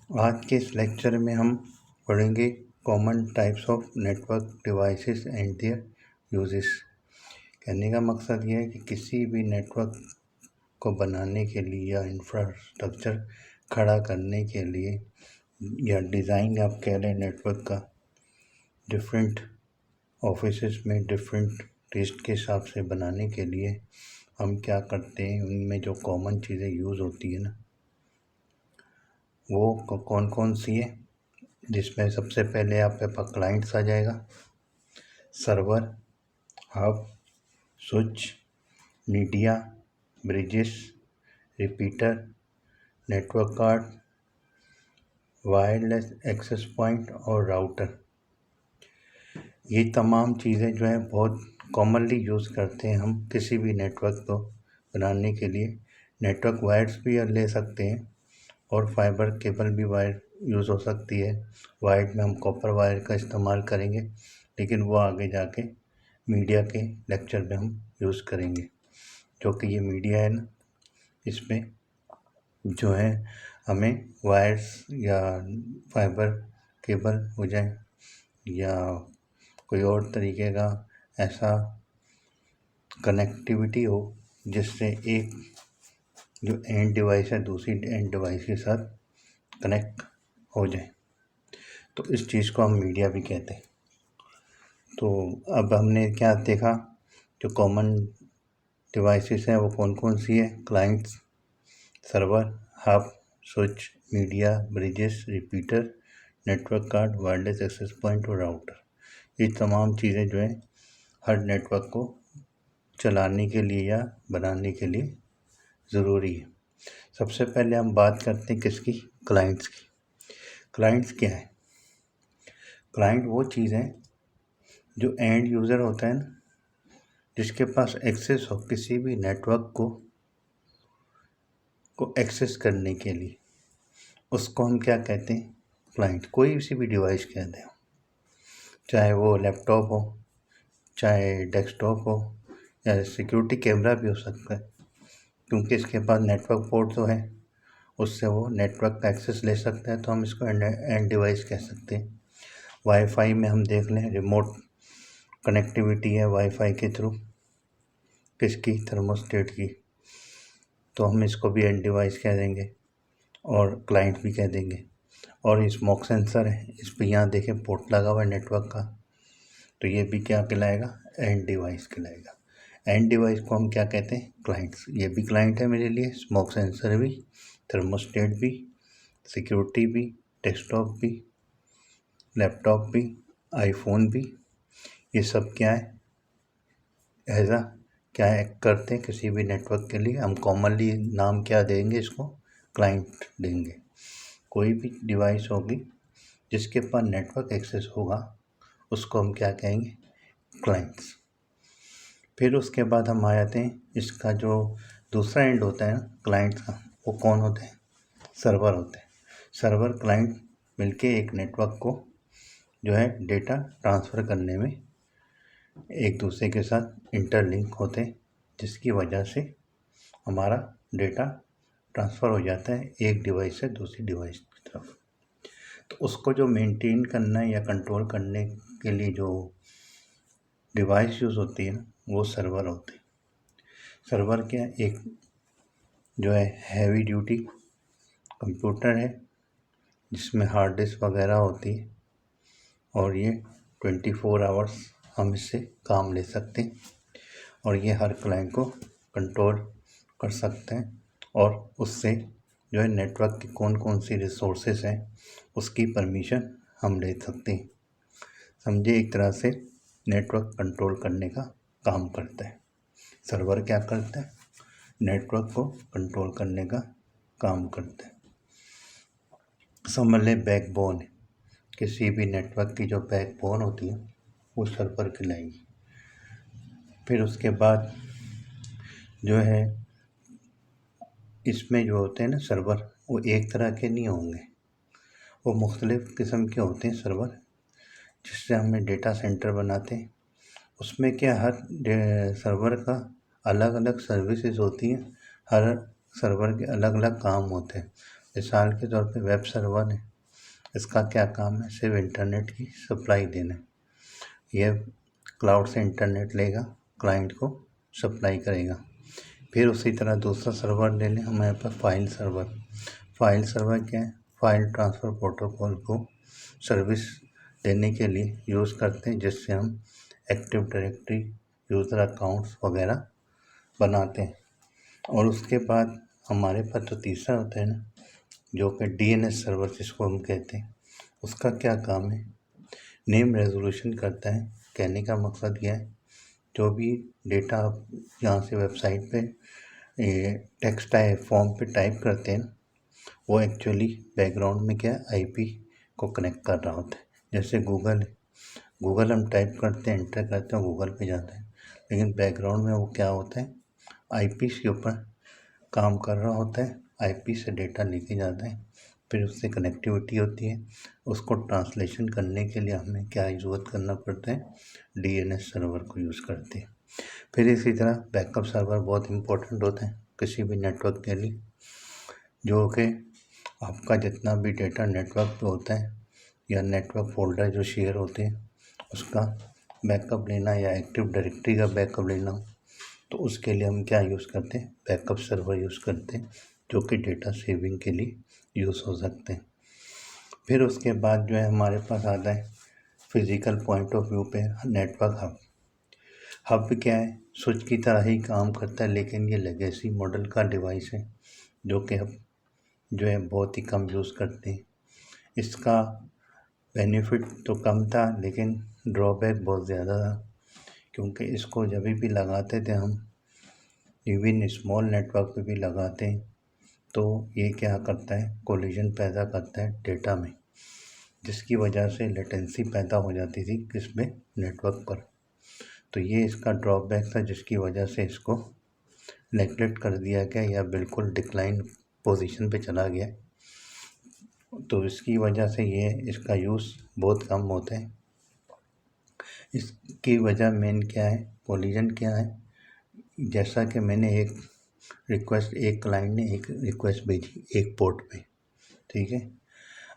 आज के इस लेक्चर में हम पढ़ेंगे common types of network devices and there uses. कहने का मकसद ये है कि किसी भी नेटवर्क को बनाने के लिए या इंफ्रास्ट्रक्चर खड़ा करने के लिए या डिज़ाइन आप कह लें नेटवर्क का, डिफरेंट ऑफिसेस में डिफरेंट टेस्ट के हिसाब से बनाने के लिए हम क्या करते हैं, उनमें जो कॉमन चीज़ें यूज़ होती है ना, वो कौन कौन सी है। जिसमें सबसे पहले आपके पास क्लाइंट्स आ जाएगा, server, hub, switch, media, bridges, repeater, network card, wireless access point और राउटर। ये तमाम चीज़ें जो हैं बहुत कॉमनली यूज़ करते हैं हम किसी भी नेटवर्क को बनाने के लिए। नेटवर्क वायर्स भी ले सकते हैं और फाइबर केबल भी वायर यूज़ हो सकती है। वायर्ड में हम कॉपर वायर का इस्तेमाल करेंगे, लेकिन वो आगे जाके मीडिया के लेक्चर में हम यूज़ करेंगे। जो कि ये मीडिया है ना, इसमें जो है हमें वायर्स या फाइबर केबल हो जाए या कोई और तरीके का ऐसा कनेक्टिविटी हो जिससे एक जो एंड डिवाइस है दूसरी एंड डिवाइस के साथ कनेक्ट हो जाए, तो इस चीज़ को हम मीडिया भी कहते हैं। तो अब हमने क्या देखा, जो कॉमन डिवाइसेस हैं वो कौन कौन सी है। Clients, server, hub, switch, media, bridges, repeater, network card, wireless access point और राउटर। ये तमाम चीज़ें जो है हर नेटवर्क को चलाने के लिए या बनाने के लिए ज़रूरी है। सबसे पहले हम बात करते हैं किसकी, क्लाइंट्स की। क्लाइंट्स क्या है? क्लाइंट वो चीज़ है जो एंड यूज़र होता है ना, जिसके पास एक्सेस हो किसी भी नेटवर्क को एक्सेस करने के लिए, उसको हम क्या कहते हैं, क्लाइंट। कोई सी भी डिवाइस कहते हैं, चाहे वो लैपटॉप हो, चाहे डेस्कटॉप हो, या सिक्योरिटी कैमरा भी हो सकता है, क्योंकि इसके पास नेटवर्क पोर्ट तो है, उससे वो नेटवर्क का एक्सेस ले सकता है, तो हम इसको एंड डिवाइस कह सकते हैं। वाईफाई में हम देख लें, रिमोट कनेक्टिविटी है वाईफाई के थ्रू, किसकी, थर्मोस्टेट की, तो हम इसको भी एंड डिवाइस कह देंगे और क्लाइंट भी कह देंगे। और स्मोक सेंसर है, इस पर यहाँ देखें पोर्ट लगा हुआ है नेटवर्क का, तो ये भी क्या कहलाएगा, एंड डिवाइस कहलाएगा। एंड डिवाइस को हम क्या कहते हैं, क्लाइंट्स। ये भी क्लाइंट है मेरे लिए, स्मोक सेंसर भी, थर्मोस्टेट भी, सिक्योरिटी भी, डेस्कटॉप भी, लैपटॉप भी, आईफोन भी, ये सब क्या है, ऐसा क्या है करते हैं किसी भी नेटवर्क के लिए। हम कॉमनली नाम क्या देंगे, इसको क्लाइंट देंगे। कोई भी डिवाइस होगी जिसके पास नेटवर्क एक्सेस होगा उसको हम क्या कहेंगे, क्लाइंट्स। फिर उसके बाद हम आ जाते हैं, इसका जो दूसरा एंड होता है ना क्लाइंट का, वो कौन होते हैं, सर्वर होते हैं। सर्वर क्लाइंट मिलके एक नेटवर्क को जो है डेटा ट्रांसफ़र करने में एक दूसरे के साथ इंटरलिंक होते हैं, जिसकी वजह से हमारा डेटा ट्रांसफ़र हो जाता है एक डिवाइस से दूसरी डिवाइस की तरफ। तो उसको जो मेंटेन करना है या कंट्रोल करने के लिए जो डिवाइस यूज़ होती है ना, वो सर्वर होते हैं। सर्वर क्या, एक जो है हैवी ड्यूटी कंप्यूटर है जिसमें हार्ड डिस्क वगैरह होती है, और ये 24 आवर्स हम इससे काम ले सकते हैं, और ये हर क्लाइंट को कंट्रोल कर सकते हैं, और उससे जो है नेटवर्क की कौन कौन सी रिसोर्सेज हैं उसकी परमिशन हम ले सकते हैं। समझे, एक तरह से नेटवर्क कंट्रोल करने का काम करता है। सर्वर क्या करता है, नेटवर्क को कंट्रोल करने का काम करता है। समझ लें बैकबोन है, किसी भी नेटवर्क की जो बैकबोन होती है वो सर्वर कहलाएगी। फिर उसके बाद जो है इसमें जो होते हैं ना सर्वर, वो एक तरह के नहीं होंगे, वो मुख्तलिफ़ किस्म के होते हैं सर्वर, जिससे हमें डेटा सेंटर बनाते हैं। उसमें क्या, हर सर्वर का अलग अलग सर्विसेज होती हैं, हर सर्वर के अलग अलग काम होते हैं। मिसाल के तौर पे वेब सर्वर है, इसका क्या काम है? सिर्फ इंटरनेट की सप्लाई देना। यह क्लाउड से इंटरनेट लेगा, क्लाइंट को सप्लाई करेगा। फिर उसी तरह दूसरा सर्वर ले लें हमारे पास फाइल सर्वर। फाइल सर्वर क्या है? फाइल ट्रांसफ़र प्रोटोकॉल को सर्विस देने के लिए यूज़ करते हैं, जिससे हम एक्टिव डायरेक्टरी, यूज़र अकाउंट्स वगैरह बनाते हैं। और उसके बाद हमारे पास तो तीसरा होता है ना, जो कि डीएनएस सर्वर जिसको हम कहते हैं। उसका क्या काम है? नेम रेजोल्यूशन करता है। कहने का मकसद यह है, जो भी डेटा आप यहाँ से वेबसाइट पे टेक्स्ट फॉर्म पे टाइप करते हैं, वो एक्चुअली बैकग्राउंड में क्या आईपी को कनेक्ट कर रहा होता है। जैसे गूगल है, गूगल हम टाइप करते हैं, एंटर करते हैं, गूगल पे जाता है, लेकिन बैकग्राउंड में वो क्या होता है, आईपी के ऊपर काम कर रहा होता है। आईपी से डेटा लेके जाता है, फिर उससे कनेक्टिविटी होती है। उसको ट्रांसलेशन करने के लिए हमें क्या यूज़ करना पड़ता है? डीएनएस सर्वर को यूज़ करते हैं। फिर इसी तरह बैकअप सर्वर बहुत इंपॉर्टेंट होता है किसी भी नेटवर्क के लिए, जो कि आपका जितना भी डेटा नेटवर्क पे होता है या नेटवर्क फोल्डर जो शेयर होते हैं, उसका बैकअप लेना या एक्टिव डायरेक्टरी का बैकअप लेना, तो उसके लिए हम क्या यूज़ करते हैं? बैकअप सर्वर यूज़ करते हैं, जो कि डेटा सेविंग के लिए यूज़ हो सकते हैं। फिर उसके बाद जो है हमारे पास आता है फिज़िकल पॉइंट ऑफ व्यू पे नेटवर्क हब। हब क्या है? स्विच की तरह ही काम करता है, लेकिन ये लेगेसी मॉडल का डिवाइस है, जो कि अब जो है बहुत ही कम यूज़ करते हैं। इसका बेनिफिट तो कम था, लेकिन ड्रॉबैक बहुत ज़्यादा था, क्योंकि इसको जब भी लगाते थे हम, इवन स्मॉल नेटवर्क पे भी लगाते हैं, तो ये क्या करता है? कोलिजन पैदा करता है डेटा में, जिसकी वजह से लेटेंसी पैदा हो जाती थी किसमें? नेटवर्क पर। तो ये इसका ड्रॉबैक था, जिसकी वजह से इसको नेगलेक्ट कर दिया गया या बिल्कुल डिक्लाइन पोजीशन पे चला गया। तो इसकी वजह से ये इसका यूज़ बहुत कम होता है। इसकी वजह मेन क्या है? कोलिजन क्या है? जैसा कि मैंने एक क्लाइंट ने एक रिक्वेस्ट भेजी एक पोर्ट पे, ठीक है।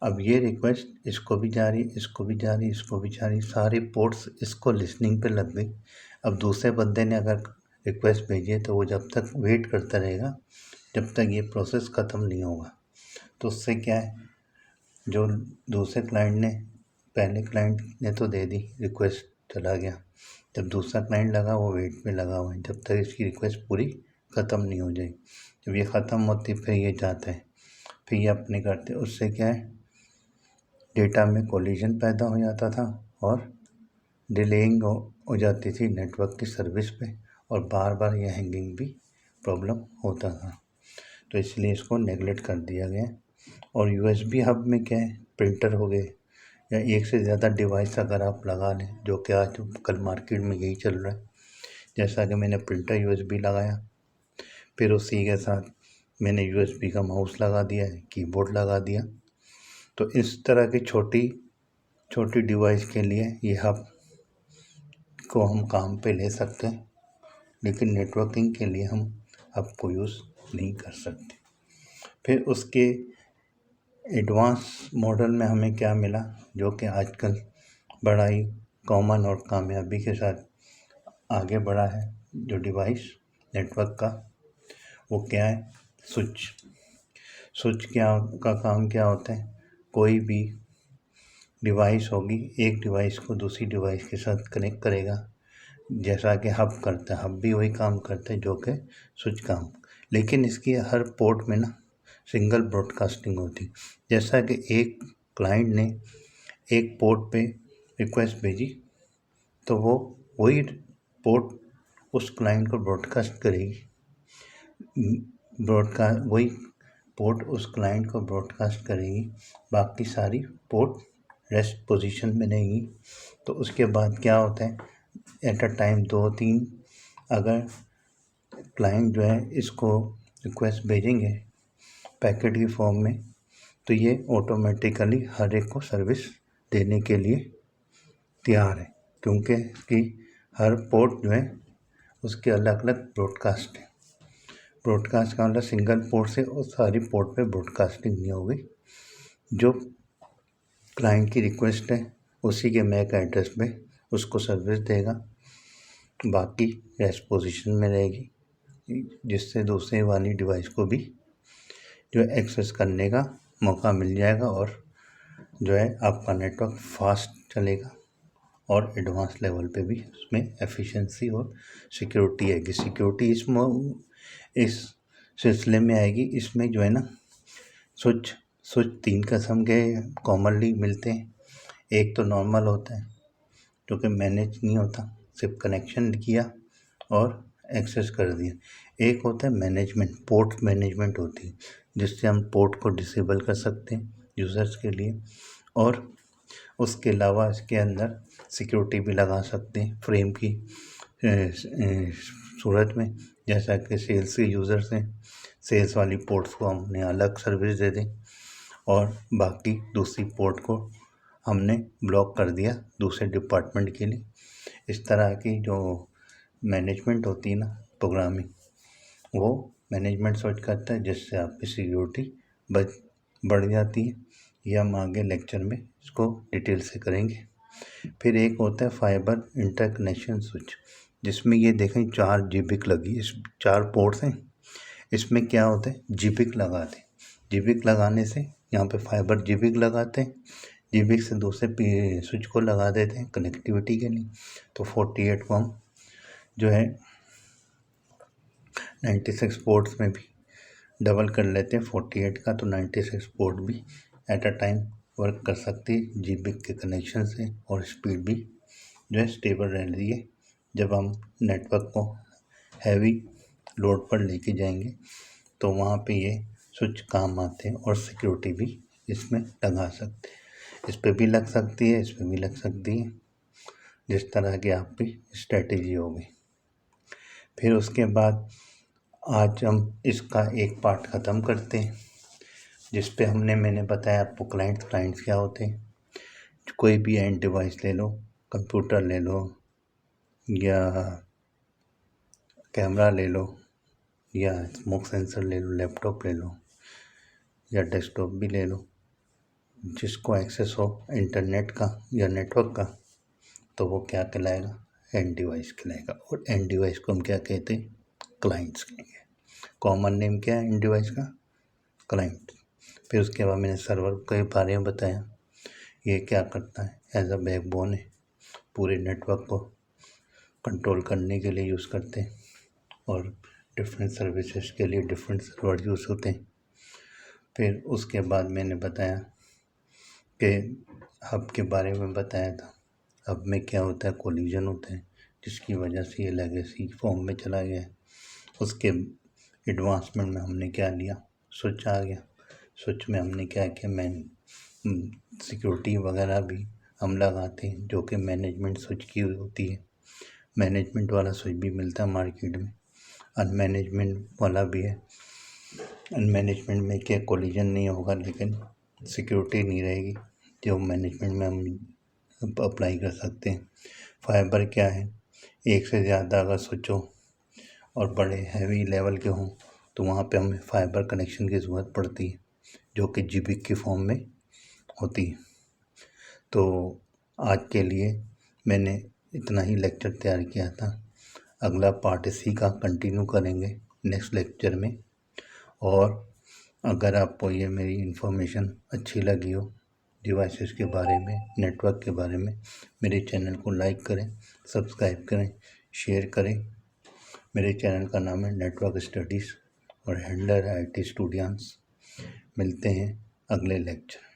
अब ये रिक्वेस्ट इसको भी जा रही, इसको भी जा रही, इसको भी जा रही, सारे पोर्ट्स इसको लिसनिंग पे लग गई। अब दूसरे बंदे ने अगर रिक्वेस्ट भेजी है, तो वो जब तक वेट करता रहेगा जब तक ये प्रोसेस ख़त्म नहीं होगा। तो उससे क्या है, जो दूसरे क्लाइंट ने, पहले क्लाइंट ने तो दे दी, रिक्वेस्ट चला गया, जब दूसरा क्लाइंट लगा वो वेट में लगा हुआ है जब तक इसकी रिक्वेस्ट पूरी ख़त्म नहीं हो जाए। जब ये ख़त्म होती फिर ये जाता है, फिर ये अपने करते। उससे क्या है, डेटा में कोलिजन पैदा हो जाता था और डिलेइंग हो जाती थी नेटवर्क की सर्विस पे, और बार बार ये हैंगिंग भी प्रॉब्लम होता था। तो इसलिए इसको नेगलेक्ट कर दिया गया। और यूएसबी हब में क्या है, प्रिंटर हो गए या एक से ज़्यादा डिवाइस अगर आप लगा लें, जो कि आज कल मार्केट में यही चल रहा है। जैसा कि मैंने प्रिंटर यूएसबी लगाया, फिर उसी के साथ मैंने यूएसबी का माउस लगा दिया है, कीबोर्ड लगा दिया। तो इस तरह की छोटी छोटी डिवाइस के लिए ये हब को हम काम पे ले सकते हैं, लेकिन नेटवर्किंग के लिए हम हब को यूज़ नहीं कर सकते। फिर उसके एडवांस मॉडल में हमें क्या मिला, जो कि आजकल बड़ा ही कॉमन और कामयाबी के साथ आगे बढ़ा है, जो डिवाइस नेटवर्क का, वो क्या है? स्विच। स्विच का काम क्या होता है? कोई भी डिवाइस होगी, एक डिवाइस को दूसरी डिवाइस के साथ कनेक्ट करेगा, जैसा कि हब करता है। हब भी वही काम करता है जो कि स्विच काम, लेकिन इसकी हर पोर्ट में ना सिंगल ब्रॉडकास्टिंग होती। जैसा कि एक क्लाइंट ने एक पोर्ट पे रिक्वेस्ट भेजी, तो वो वही पोर्ट उस क्लाइंट को ब्रॉडकास्ट करेगी, वही पोर्ट उस क्लाइंट को ब्रॉडकास्ट करेगी, बाकी सारी पोर्ट रेस्ट पोजीशन में रहेंगी। तो उसके बाद क्या होता है, एट अ टाइम 2-3 अगर क्लाइंट जो है इसको रिक्वेस्ट भेजेंगे पैकेट की फॉर्म में, तो ये ऑटोमेटिकली हर एक को सर्विस देने के लिए तैयार है, क्योंकि इसकी हर पोर्ट जो है उसके अलग अलग ब्रॉडकास्ट है। ब्रॉडकास्ट का मतलब सिंगल पोर्ट से और सारी पोर्ट पे ब्रॉडकास्टिंग नहीं होगी। जो क्लाइंट की रिक्वेस्ट है उसी के मैक एड्रेस पे उसको सर्विस देगा, बाकी रेस्ट पोजीशन में रहेगी, जिससे दूसरे वाली डिवाइस को भी जो एक्सेस करने का मौका मिल जाएगा और जो है आपका नेटवर्क फास्ट चलेगा और एडवांस लेवल पे भी उसमें एफिशिएंसी और सिक्योरिटी आएगी। सिक्योरिटी इस सिलसिले में आएगी। इसमें जो है ना स्विच 3 किस्म के कॉमनली मिलते हैं। एक तो नॉर्मल होता है जो कि मैनेज नहीं होता, सिर्फ कनेक्शन किया और एक्सेस कर दिया। एक होता है मैनेजमेंट, पोर्ट मैनेजमेंट होती है, जिससे हम पोर्ट को डिसेबल कर सकते हैं यूज़र्स के लिए, और उसके अलावा इसके अंदर सिक्योरिटी भी लगा सकते हैं फ्रेम की सूरत में। जैसा कि सेल्स के यूज़र्स हैं, सेल्स वाली पोर्ट्स को हमने अलग सर्विस दे दें और बाकी दूसरी पोर्ट को हमने ब्लॉक कर दिया दूसरे डिपार्टमेंट के लिए। इस तरह की जो मैनेजमेंट होती है ना प्रोग्रामिंग, वो मैनेजमेंट सोच करता है, जिससे आपकी सिक्योरिटी बढ़ जाती है। ये हम आगे लेक्चर में इसको डिटेल से करेंगे। फिर एक होता है फाइबर इंटरकनेक्शन स्विच, जिसमें ये देखें 4 जीबिक लगी, इस 4 पोर्ट्स हैं। इसमें क्या होता है, जीबिक लगाते हैं। जीबिक लगाने से यहाँ पे फाइबर जीबिक लगाते हैं, जीबिक से दूसरे स्विच को लगा देते हैं कनेक्टिविटी के लिए। तो 48 को हम जो है 96 पोर्ट्स में भी डबल कर लेते हैं 48 का, तो 96 पोर्ट भी एट अ टाइम वर्क कर सकती है जीबिक के कनेक्शन से, और स्पीड भी जो है स्टेबल रह रही है। जब हम नेटवर्क को हैवी लोड पर लेके जाएंगे तो वहाँ पे ये स्विच काम आते हैं, और सिक्योरिटी भी इसमें लगा सकते हैं। इस पे भी लग सकती है, इस पे भी लग सकती है, जिस तरह की आपकी स्ट्रेटेजी होगी। फिर उसके बाद आज हम इसका एक पार्ट ख़त्म करते हैं, जिस पे मैंने बताया आपको क्लाइंट्स क्या होते हैं। कोई भी एंड डिवाइस ले लो, कंप्यूटर ले लो या कैमरा ले लो या स्मोक सेंसर ले लो, लैपटॉप ले लो या डेस्कटॉप भी ले लो, जिसको एक्सेस हो इंटरनेट का या नेटवर्क का, तो वो क्या कहलाएगा, एंड डिवाइस कहलाएगा। और एंड डिवाइस को हम क्या कहते हैं, क्लाइंट्स कहेंगे। कॉमन नेम क्या है एंड डिवाइस का, क्लाइंट। फिर उसके बाद मैंने सर्वर के बारे में बताया, ये क्या करता है, एज अ बैकबोन है, पूरे नेटवर्क को कंट्रोल करने के लिए यूज़ करते हैं, और डिफरेंट सर्विसेज के लिए डिफरेंट सर्वर यूज़ होते हैं। फिर उसके बाद मैंने बताया कि हब के बारे में बताया था। हब में क्या होता है, कोलिजन होता है, जिसकी वजह से ये लेगेसी फॉर्म में चला गया है। उसके एडवांसमेंट में हमने क्या लिया, स्विच आ गया। स्विच में हमने क्या किया, सिक्योरिटी वगैरह भी हम लगाते हैं, जो कि मैनेजमेंट स्विच की होती है। मैनेजमेंट वाला स्विच भी मिलता है मार्केट में, अनमैनेजमेंट वाला भी है। अनमैनेजमेंट में क्या कोलिजन नहीं होगा, लेकिन सिक्योरिटी नहीं रहेगी, जो मैनेजमेंट में हम अप्लाई कर सकते हैं। फाइबर क्या है, एक से ज़्यादा अगर स्विच हो और बड़े हैवी लेवल के हों तो वहाँ पे हमें फाइबर कनेक्शन की ज़रूरत पड़ती है, जो कि जीबिक के फॉर्म में होती है। तो आज के लिए मैंने इतना ही लेक्चर तैयार किया था। अगला पार्ट इसी का कंटिन्यू करेंगे नेक्स्ट लेक्चर में। और अगर आपको ये मेरी इन्फॉर्मेशन अच्छी लगी हो डिवाइसेस के बारे में, नेटवर्क के बारे में, मेरे चैनल को लाइक करें, सब्सक्राइब करें, शेयर करें। मेरे चैनल का नाम है नेटवर्क स्टडीज़ और हैंडलर IT स्टूडियोज। मिलते हैं अगले लेक्चर।